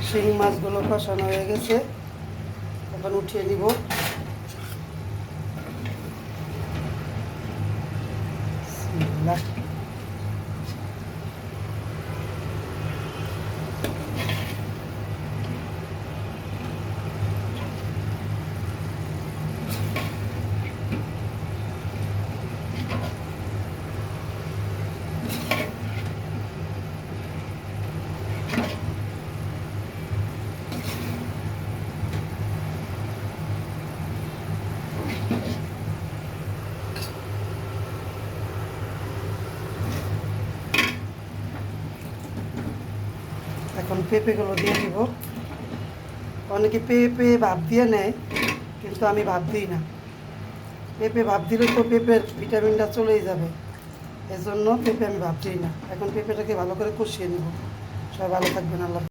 শিং মাছগুলো কষানো হয়ে গেছে, এখন উঠিয়ে নিব। বিসমিল্লাহ। এখন পেঁপেগুলো দিয়ে দিব। অনেকে পেঁপে ভাপ দিয়ে নেয়, কিন্তু আমি ভাপ দিই না। পেঁপে ভাপ দিলে তো পেঁপের ভিটামিনটা চলেই যাবে, এজন্য পেঁপে আমি ভাপ দিই না। এখন পেঁপেটাকে ভালো করে কষিয়ে নেব। সবাই ভালো থাকবেন, আল্লাহ।